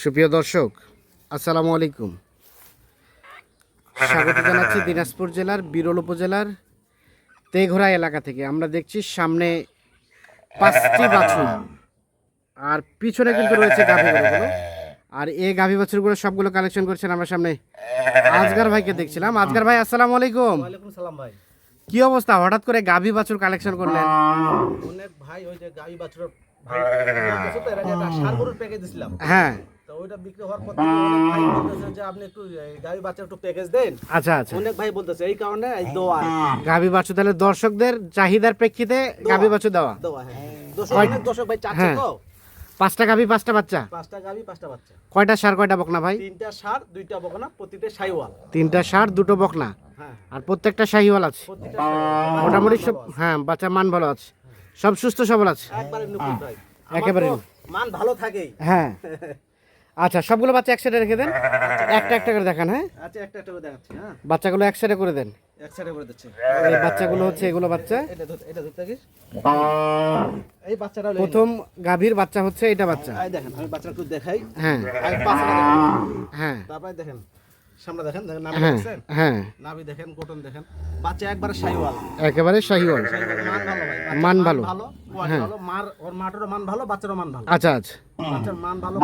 সুপ্রিয় দর্শক, আসসালামু আলাইকুম। স্বাগত জানাচ্ছি দিনাজপুর জেলার বিরল উপজেলার তেঘরা এলাকা থেকে। আমরা দেখছি সামনে 5টি বাছুর, আর পিছনে কিন্তু রয়েছে গাভী গরুগুলো। আর এই গাভী বাছুরগুলো সবগুলো কালেকশন করছেন আমরা সামনে আজগার ভাইকে দেখছিলাম। আজগার ভাই, আসসালামু আলাইকুম। ওয়ালাইকুম সালাম ভাই। কি অবস্থা, হঠাৎ করে গাভী বাছুর কালেকশন করলেন? অনেক ভাই ওই যে গাভী বাছুর ভাই কিছু তো এর আগে একটা ষাঁড় গরুর প্যাকেজ দিছিলাম। হ্যাঁ, তো ওইটা বিক্রি হওয়ার পর থেকে অনেক ভাই বলতেছে যে আপনি একটু গাভী বাছুর একটু প্যাকেজ দেন। আচ্ছা আচ্ছা। অনেক ভাই বলতেছে এই কারণে এই দোয়া গাভী বাছুর তাহলে দর্শকদের চাহিদার প্রেক্ষিতে গাভী বাছুর দেওয়া। দোয়া হ্যাঁ। অনেক দর্শক ভাই চাচ্ছে তো। 5টা গাভী 5টা বাচ্চা। 5টা গাভী 5টা বাচ্চা। কয়টা ষাঁড় কয়টা বকনা ভাই? 3টা ষাঁড় 2টা বকনা, প্রতিটা শাইওয়াল। 3টা ষাঁড় 2টো বকনা, হ্যাঁ আর প্রত্যেকটা শাহিওয়াল আছে। প্রতিটা শাইওয়াল। মোটামুটি সব, হ্যাঁ, বাচ্চা মান ভালো আছে, সব সুস্থ সবল আছে একবারে নিখুঁত ভাই। একেবারে। আমার তো মান ভালো থাকেই। হ্যাঁ, আচ্ছা, সবগুলো বাচ্চা একসাথে রেখে দেন, একটা একটা করে দেখান। হ্যাঁ, আচ্ছা একটা একটা করে দেখাচ্ছি। হ্যাঁ বাচ্চাগুলো একসাথে করে দেন। এক সাইডে করে দিচ্ছি। এই বাচ্চাগুলো হচ্ছে এগুলো বাচ্চা। এটা ধরতে কি এই বাচ্চাটা হলো প্রথম গাভীর বাচ্চা হচ্ছে এটা বাচ্চা। এই দেখেন আমি বাচ্চাটা একটু দেখাই। হ্যাঁ আগে পাঁচটা দেখেন। হ্যাঁ তারপরে দেখেন সামনে দেখেন দেখেন নাভি হ্যাঁ দেখছেন? হ্যাঁ, নাভি দেখেন, গঠন দেখেন। বাচ্চা একবারে শাইওয়াল। একেবারে শাহিওয়াল। মান ভালো ভাই। বাচ্চার মান ভালো। কোয়ালিটি ভালো। ওর মাটারও মান ভালো, বাচ্চারও মান ভালো। আচ্ছা আচ্ছা, বাচ্চার মান ভালো।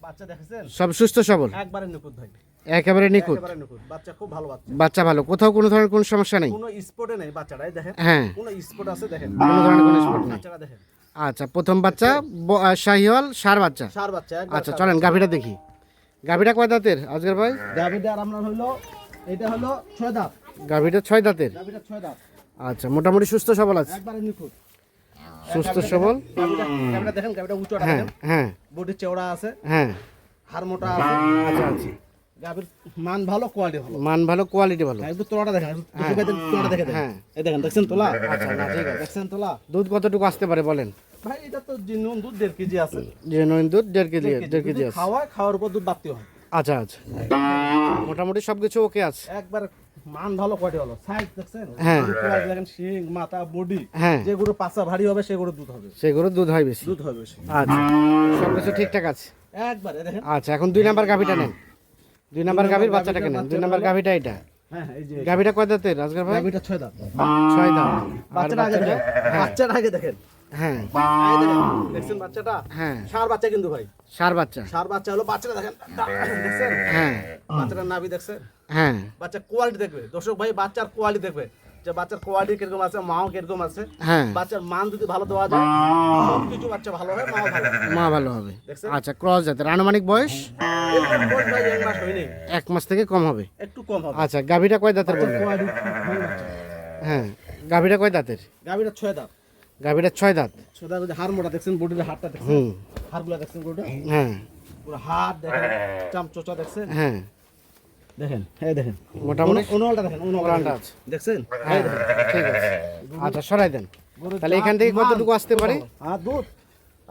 বাচ্চা দেখেছেন? সব সুস্থ সবল, একবারে নিখুঁত ভাই। একেবারে নিখুঁত। একেবারে নিখুঁত। বাচ্চা খুব ভালো বাচ্চা। বাচ্চা ভালো, কোথাও কোনো ধরনের কোনো সমস্যা নেই। কোনো স্পটে নেই বাচ্চাটাই দেখেন। হ্যাঁ, কোনো স্পট আছে দেখেন। কোনো ধরনের কোনো স্পট নেই। বাচ্চাটা দেখেন। আচ্ছা, প্রথম বাচ্চা শাহিওয়াল ষাঁড় বাচ্চা। ষাঁড় বাচ্চা একবার। আচ্ছা, চলেন গাভীটা দেখি। গাভীটা কয় দাঁতের আজকের ভাই? গাভীটা আপনার হলো এটা হলো 6 দাঁত। গাভীটা 6 দাঁতের। গাভীটা 6 দাঁত। আচ্ছা, মোটামুটি সুস্থ সবল আছে, একবারে নিখুঁত। সুস্থ সবল। গাভীটা দেখেন, গাভীটা উঁচুটা হ্যাঁ দেখেন। হ্যাঁ বডি চওড়া আছে, হ্যাঁ, হাড় মোটা আছে। আচ্ছা আচ্ছা, গাভীর মান ভালো, কোয়ালিটি ভালো। মান ভালো, কোয়ালিটি ভালো। একটু তোলাটা দেখেন, তোলাটা দেখে দেখেন। হ্যাঁ। এই দেখেন, দেখছেন তোলা? আচ্ছা, না ঠিক আছে। দেখছেন তোলা? দুধ কতটুকু আসতে পারে বলেন? ভাই এটা তো জিনুন দুধ 1.5 কেজি আছে। জেনুইন দুধ 1.5 কেজি, 1.5 কেজি যদি আছে। খাওয়ার উপর দুধ বাড়তি হয়। আচ্ছা আচ্ছা, মোটামুটি সবকিছু ওকে আছে। একবার মান ভালো, কোয়ালিটি ভালো। সাইজ দেখছেন? হ্যাঁ। কোয়ালিটি দেখেন, শিং, মাথা, বডি। হ্যাঁ, যেগুলো পাছা ভারী হবে সেগুলো দুধ হবে। সেগুলো দুধ হয় বেশি। দুধ হবে বেশি। আচ্ছা, সবকিছু ঠিকঠাক আছে। একবারে দেখেন। আচ্ছা, এখন 2 নাম্বার গাভীটা নেন। 2 নাম্বার গাভীর বাচ্চাটাকে নেন। 2 নাম্বার গাভীটা এটা। হ্যাঁ এই যে গাভীটা কয় দাঁতের আজকের ভাই? গাভীটা 6 দাঁত। 6 দাঁত। আর বাচ্চাটা আগে দেখেন। বাচ্চাটা আগে দেখেন। হ্যাঁ এই দেখেন, দেখছেন বাচ্চাটা? হ্যাঁ, ষাঁড় বাচ্চা কিন্তু ভাই। ষাঁড় বাচ্চা। ষাঁড় বাচ্চা হলো, বাচ্চাটা দেখেন। দেখছেন? হ্যাঁ বাচ্চাটার নাভি দেখছেন? হ্যাঁ বাচ্চার কোয়ালিটি দেখবে দর্শক ভাই, বাচ্চার কোয়ালিটি দেখবে যে বাচ্চার কোয়ালিটি কিরকম আছে, মাও কিরকম আছে। হ্যাঁ, বাচ্চার মান যদি ভালো দেওয়া যায়, সবকিছু বাচ্চা ভালো হয়, মাও ভালো হয়। মা ভালো হবে। দেখছেন? আচ্ছা, ক্রস জাতের। আনুমানিক বয়স এরকম বয়স ভাই 1 মাস হয়নি, 1 মাস থেকে কম হবে। একটু কম হবে। আচ্ছা, গাভীটা কয় দাঁতের বললেন? কোয়ালিটি ভালো বাচ্চা। হ্যাঁ, গাভীটা কয় দাঁতের? গাভীটা 6 দাঁত। গাভীটা 6 দাঁত। 6 দাঁত। হাড় মোটা দেখছেন, বডির হাড়টা দেখছেন? হুম, হাড়গুলো দেখছেন বডিটা? হ্যাঁ পুরো হাড় দেখেন, চামচোচা দেখছেন? হ্যাঁ, দেখেন, এই দেখেন মোটামুটি অনুয়ালটা দেখেন, অনুয়ালটা অনুয়ালটা আছে। দেখছেন? হ্যাঁ, ঠিক আছে। আচ্ছা, সরাই দেন। তাহলে এখান থেকে কতটুকু আসতে পারে? আর দুধ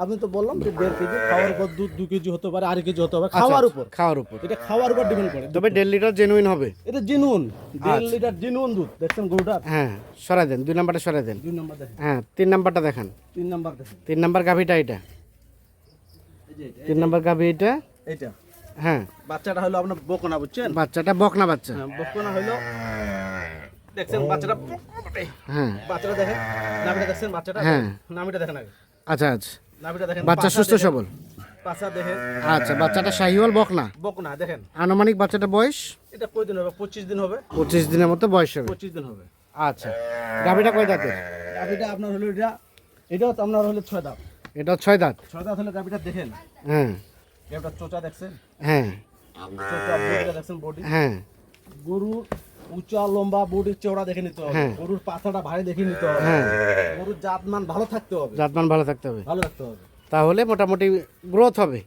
আপনি তো বললাম যে 1.5 কেজি, খাওয়ার উপর দুধ 2 কেজি হতে পারে, 2.5 কেজি হতে পারে, আচ্ছা, খাওয়ার উপর। খাওয়ার উপর। এটা খাওয়ার উপর ডিপেন্ড করে। তবে 1.5 লিটার জেনুইন হবে। এটা জিনুন, 1.5 আচ্ছা। লিটার জিনুন দুধ। দেখছেন গরুটা? হ্যাঁ, সরাই দেন। 2 নাম্বারটা সরাই দেন। 2 নাম্বার দেখেন, হ্যাঁ, 3 নাম্বারটা দেখান। 3 নাম্বার দেখেন। 3 নাম্বার গাভীটা এটা। এই যে 3 নাম্বার গাভী এটা। এইটা হ্যাঁ, বাচ্চাটা হলো আপনার বকনা, বুঝছেন? বাচ্চাটা বকনা বাচ্চা। হ্যাঁ, বকনা হলো, দেখছেন বাচ্চাটা? হ্যাঁ বাচ্চাটা দেখেন, নাভিটা দেখছেন বাচ্চাটা? হ্যাঁ। নাভিটা দেখেন আগে, আচ্ছা আচ্ছা, নাভিটা দেখেন। বাচ্চা পাছা সুস্থ দেখেন, সবল। পাছা দেখেন। আচ্ছা, বাচ্চাটা শাহিওয়াল বকনা। বকনা দেখেন। আনুমানিক বাচ্চাটা বয়স এটা কয় দিন হবে? 25 দিন হবে। 25 দিনের মতো বয়স হবে। 25 দিন হবে। আচ্ছা, গাভীটা কয় দাঁতের? গাভিটা আপনার হলো এটাও তো আপনার হলো 6 দাঁত। এটা 6 দাঁত। 6 দাঁত হলে গাভিটা দেখেন, হ্যাঁ গাভিটা চোচা দেখছেন? হ্যাঁ চোচা বডিটা দেখছেন? বডি হ্যাঁ গরু উঁচা লম্বা, বডির চওড়া দেখে নিতে হবে। হ্যাঁ। গরুর পাছাটা ভারী দেখে নিতে হবে। হ্যাঁ, গরুর জাতমান ভালো থাকতে হবে, জাতমান ভালো থাকতে হবে, ভালো থাকতে হবে। তাহলে মোটামুটি গ্রোথ হবে।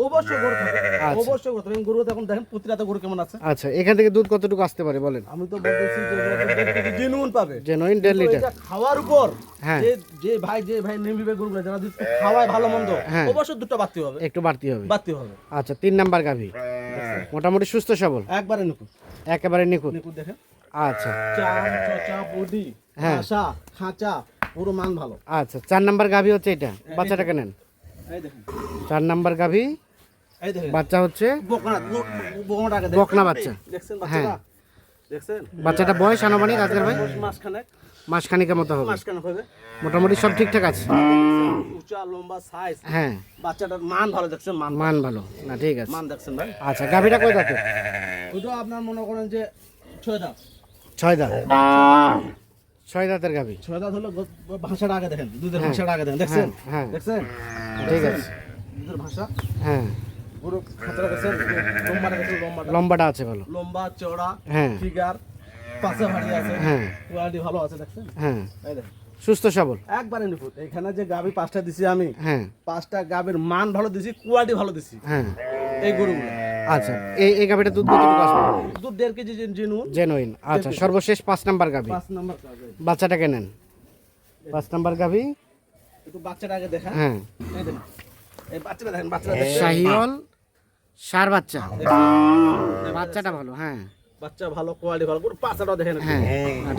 অবশ্যই গরু থাকবে, আচ্ছা। অবশ্যই গরু থাকবে। গরু এখন দেখেন প্রতিটা গরু কেমন আছে। আচ্ছা, এখান থেকে দুধ কতটুকু আসতে পারে বলেন? আমি তো বলতেছি যে জেনুইন পাবে, জেনুইন 1.5 লিটার। এটা খাওয়ার উপর। হ্যাঁ। যে ভাই নিমবিবে গরুগুলো যারা দুধ খাওয়ায় ভালো মন্দ, হ্যাঁ। অবশ্যই দুধটা বাড়তে হবে, একটু বাড়তি হবে। বাড়তে হবে। আচ্ছা, 3 নাম্বার গাভী মোটামুটি সুস্থ সবল, একবারে নিখুঁত, একেবারে নিখুঁত। নিখুঁত দেখেন। আচ্ছা চাম চচা বডি, হ্যাঁ। আশা খাঁচা, পুরো মান ভালো। আচ্ছা, 4 নাম্বার গাভী হচ্ছে এটা। বাচ্চাটাকে নেন। এই দেখেন, 4 নাম্বার গাভী এই দেখেন বাচ্চা হচ্ছে বকনাটাকে বকনা বাচ্চা। দেখছেন হ্যাঁ। বাচ্চাটা? দেখছেন? বাচ্চাটা বয়স আনুমানিক আজকের ভাই মাসখানেক মাসখানিকের মতো হবে, হবে। মোটামুটি সব ঠিকঠাক আছে। উঁচা লম্বা সাইজ, হ্যাঁ, বাচ্চাটার মান ভালো দেখছেন, মান ভালো না, ঠিক আছে। মান দেখছেন ভাই। আচ্ছা, গাভীটা কয় দাঁতের? ওইটা আপনার মনে করেন যে 6 দাঁত। 6 দাঁত, 6 দাঁতের গাভী। 6 দাঁত হলো ভাষাটা আগে দেখেন, দুধের ভাষাটা আগে দেখেন, দেখছেন? হ্যাঁ, দেখছেন? ঠিক আছে। দুধের ভাষা, হ্যাঁ, পুরো খাতরা দেখছেন, লম্বাটা দেখেন, লম্বাটা আছে ভালো। লম্বা চওড়া, হ্যাঁ, ফিগার, পাশে ভারী আছে, হ্যাঁ, কোয়ালিটি ভালো আছে দেখছেন? হ্যাঁ, এই দেখেন, সুস্থ সবল। একবারে নিখুঁত। এখানে যে গাভী 5টা দিছি আমি, হ্যাঁ, 5টা গাভীর মান ভালো দিছি, কোয়ালিটি ভালো দিছি হ্যাঁ, এই গরুগুলো। আচ্ছা, এই গাভীটা দুধ কতটুকু আসবে? দুধ 1.5 কেজি জিনুন। জেনুইন। আচ্ছা, সর্বশেষ 5 নাম্বার গাভী, 5 নাম্বার কাজে বাচ্চাটাকে নেন। 5 নাম্বার গাভী, একটু বাচ্চাটা আগে দেখা। হ্যাঁ, এই দেখেন, এই বাচ্চাটা দেখেন, বাচ্চাটা দেখেন, শাহিওয়াল সার বাচ্চা, দেখেন। বাচ্চাটা ভালো। হ্যাঁ, বাচ্চা ভালো, কোয়ালিটি ভালো, পুরো পাঁচটাও দেখেন। হ্যাঁ,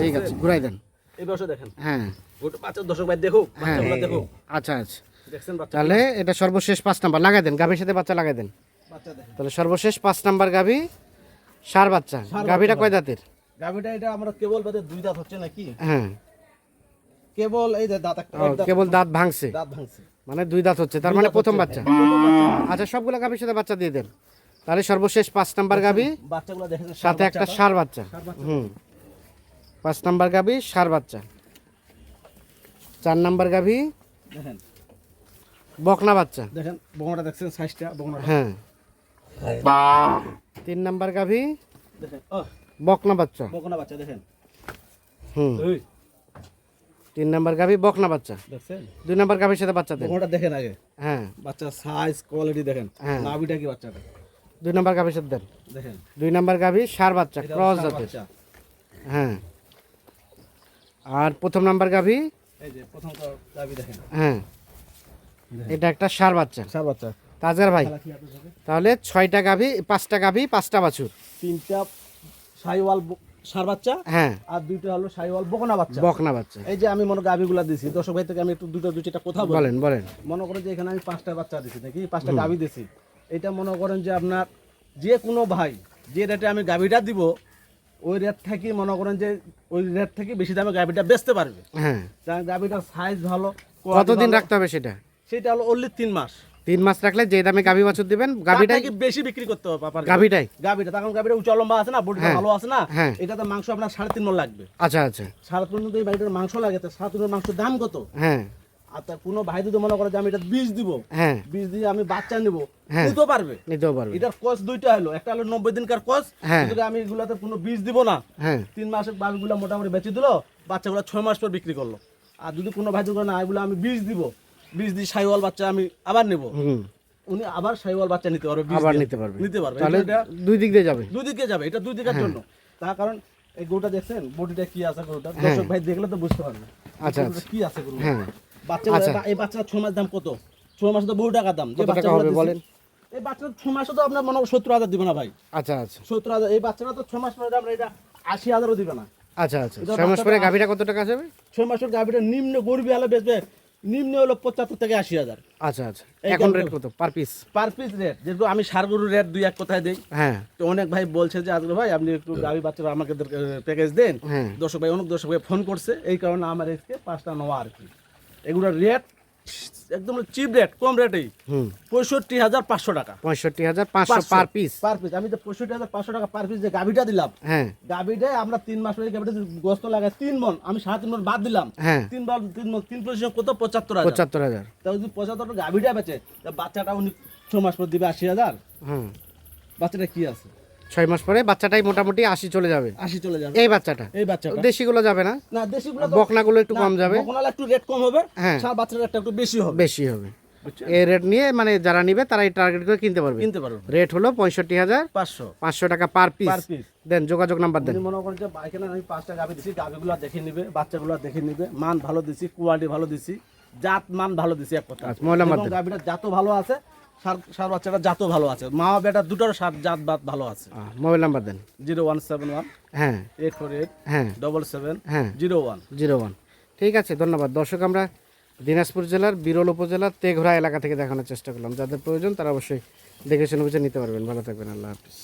ঠিক আছে, ঘুরাই দেন। এই বছর দেখেন, হ্যাঁ, গোটা বাচ্চা দর্শক ভাই দেখুক, হ্যাঁ, বাচ্চাগুলো দেখুক, আচ্ছা আচ্ছা, দেখছেন বাচ্চা, তাহলে এটা সর্বশেষ 5 নাম্বার লাগাই দেন, গাভীর সাথে বাচ্চা লাগাই দেন। বাচ্চা দেখেন। তাহলে সর্বশেষ 5 নাম্বার গাভী সার বাচ্চা। গাভীটা কয় দাঁতের? গাভীটা এটা আমরা কেবল বাদে 2 দাঁত হচ্ছে নাকি, হ্যাঁ, কেবল এই যে দাঁত একটা, ও, কেবল দাঁত ভাঙছে, দাঁত ভাঙছে, মানে 2 দাঁত হচ্ছে, তার মানে প্রথম বাচ্চা। আচ্ছা, সবগুলো গাভীর সাথে বাচ্চা দিয়ে দেন। তাহলে সর্বশেষ 5 নাম্বার গাভী, বাচ্চাগুলো দেখেন, সাথে একটা সার বাচ্চা। হুম, 5 নাম্বার গাভী সার বাচ্চা। 4 নাম্বার গাভী দেখেন, বকনা বাচ্চা। দেখেন বগনাটা দেখছেন, সাইজটা বগনাটা হ্যাঁ, 3 নাম্বার গাভী দেখেন, বকনা বাচ্চা। বগনা বাচ্চা দেখেন, হুম, এই 3 নাম্বার গাভী বকনা বাচ্চা। দেখছেন, 2 নাম্বার গাভীর সাথে বাচ্চা দেন। বগনাটা দেখেন আগে, হ্যাঁ, বাচ্চা সাইজ কোয়ালিটি দেখেন, হ্যাঁ। নাভিটা কি বাচ্চাটা 2 নাম্বার গাভীর সাথে দেন। দেখেন, 2 নাম্বার গাভী সার বাচ্চা, এটা ক্রস সার জাতের। বাচ্চা। হ্যাঁ, আর প্রথম নাম্বার গাভী, এই যে প্রথম গাভী দেখেন, হ্যাঁ, এটা একটা সার বাচ্চা। সার বাচ্চা। তাজগার ভাই, তাহলে 6টা গাভী, 5টা গাভী, 5টা বাছুর। 3টা সাইওয়াল সার বাচ্চা, হ্যাঁ, আর 2টা হলো সাইওয়াল বকনা বাচ্চা। বকনা বাচ্চা। এই যে আমি মনে গাভীগুলা দিছি, দর্শক ভাই থেকে আমি একটু দুটো 2-4টা কথা বলি। বলেন বলেন। মনে করেন যে এখানে আমি 5টা বাচ্চা দিছি নাকি, 5টা গাভী দিছি। এটা মনে করেন যে আপনার যে কোনো ভাই যে রেটে আমি গাভীটা দিব, ওই রেট থেকে মনে করেন যে ওই রেট থেকে বেশি দামে গাভীটা বেচতে পারবে। হ্যাঁ, কারণ গাভীটার সাইজ ভালো, quality কতদিন ভালো। রাখতে হবে সেটা? সেটা হলো অনলি 3 মাস। 3 মাস রাখলে যে দামে গাভী বাছুর দিবেন, গাভীটাই গাভীটাকে বেশি বিক্রি করতে হবে পাপার। গাভীটাই। গাভীটা তখন গাভীটা উঁচা লম্বা আছে না, বডিটা হ্যাঁ, ভালো আছে না, হ্যাঁ। এটাতে মাংস আপনার 3.5 মণ লাগবে। আচ্ছা আচ্ছা, 3.5 মণ যদি বাড়িটার মাংস লাগে, তো 7 মণ মাংসের দাম কত? হ্যাঁ, আর তার কোনো ভাই যদি মনে করে যে আমি এটা বীজ দিব, হ্যাঁ, বীজ দিয়ে আমি বাচ্চা নিব, হ্যাঁ। নিতেও পারবে। নিতেও পারবে। এটার কোর্স 2টা হলো, একটা হলো 90 দিনকার কোর্স, হ্যাঁ। কিন্তু আমি এগুলাতে কোনো বীজ দিব না। হ্যাঁ, 3 মাসের বাচ্চাগুলো মোটামুটি বেচে দিল, বাচ্চাগুলো 6 মাস পর বিক্রি করলো। আর যদি কোনো ভাই যদি না এগুলো আমি বীজ দিব, বীজ দিয়ে সাইওয়াল বাচ্চা আমি আবার নেব, হুম, উনি আবার সাইওয়াল বাচ্চা নিতে পারবে, বীজ আবার দিয়ে। নিতে পারবে। নিতে পারবে। তাহলে এটা 2 দিক দিয়ে যাবে। 2 দিকে যাবে, এটা 2 দিকের জন্য। তার কারণ এই গরুটা দেখছেন, বডিটা কি আছে গরুটা, হ্যাঁ। দর্শক ভাই দেখলে তো বুঝতে পারবে আচ্ছা, গরুটা আচ্ছা। কি আছে গরু। হ্যাঁ, বাচ্চা আচ্ছা। এই বাচ্চাটা 6 মাস দাম কত? 6 মাসে তো বহু টাকা দাম। যে কত টাকা বাচ্চাগুলো হবে দিছি, বলেন? এই বাচ্চা 6 মাসে তো আপনার মনে হয় 70,000 দিবে না ভাই, আচ্ছা আচ্ছা, 70,000। এই বাচ্চাটা তো 6 মাস পরে দাম এটা 80,000ও দিবে না। আচ্ছা আচ্ছা। এটা 6 মাস পরে বাচ্চাটা- গাভীটা কত টাকা যাবে? 6 মাসের গাভীটা নিম্ন গরবি হলে বেচবে, নিম্ন হলো 75 থেকে 80,000 আচ্ছা আচ্ছা। এই এখন গাভীটা- রেট কত per piece? Per piece rate. যেহেতু আমি সার গরুর রেট 2-1 কথায় দেই, হ্যাঁ, তো অনেক ভাই বলছে যে আজকে ভাই আপনি একটু গাভী বাচ্চারা আমাকে প্যাকেজ দেন। হ্যাঁ, দর্শক ভাই, অনেক দর্শক ভাই ফোন করছে, এই কারণে আমার আজকে 5টা নেওয়া আর কি। এগুলোর রেট একদম চিপ রেট, কম রেটেই, হুম, 65,500 টাকা 65,500 পার পিস। Per piece. আমি তো 65,500 টাকা পার পিস যে গাভীটা দিলাম, হ্যাঁ, গাভীটায় আমরা 3 মাস পরে গাভীটা গোস্ত লাগায় 3 মণ, আমি 3.5 মণ বাদ দিলাম। হ্যাঁ, 3 মণ 3 পজিশন কত? 75,000। 75,000। তাও যদি 75 গাভীটা বেচে, তা বাচ্চাটা উনি 6 মাস পর দিবে 80,000। হুম, বাচ্চাটা কি আছে? 6 মাস পরে বাচ্চাটাই মোটামুটি 80 চলে যাবে। 80 চলে যাবে এই বাচ্চাটা, এই বাচ্চাটা। দেশিগুলো যাবে না, না দেশিগুলো তো- বকনাগুলো একটু না, কম যাবে, বকনাগুলো একটু রেট কম হবে, হ্যাঁ। সার বাচ্চার রেটটা একটু বেশি হবে। বেশি হবে। এই রেট নিয়ে মানে যারা নিবে তারা এই টার্গেট করে কিনতে পারবে। কিনতে পারবে। রেট হলো 65,500 500 টাকা পার পিস। Per piece. দেন যোগাযোগ নাম্বার দেন। উনি মনে করেন যে এখানে আমি 5টা গাভী দিছি, গাভীগুলো দেখে নিবে, বাচ্চাগুলো দেখে নিবে, মান ভালো দিছি, কোয়ালিটি ভালো দিছি, জাত মান ভালো দিছি এক কথা। আচ্ছা, মহিলা এবং মাধ্যম। গাভীটা জাতও ভালো আছে, সার বাচ্চাটা জাতও ভালো আছে, মা বেটা দুটোর সার জাত বাত ভালো আছে। মোবাইল নাম্বার দেন। 0171 হ্যাঁ 848 হ্যাঁ 77 হ্যাঁ 01। 01। ঠিক আছে, ধন্যবাদ দর্শক। আমরা দিনাজপুর জেলার বিরল উপজেলার তেঘরা এলাকা থেকে দেখানোর চেষ্টা করলাম। যাদের প্রয়োজন তারা অবশ্যই দেখে শুনে বুঝে নিতে পারবেন। ভালো থাকবেন, আল্লাহ হাফিজ।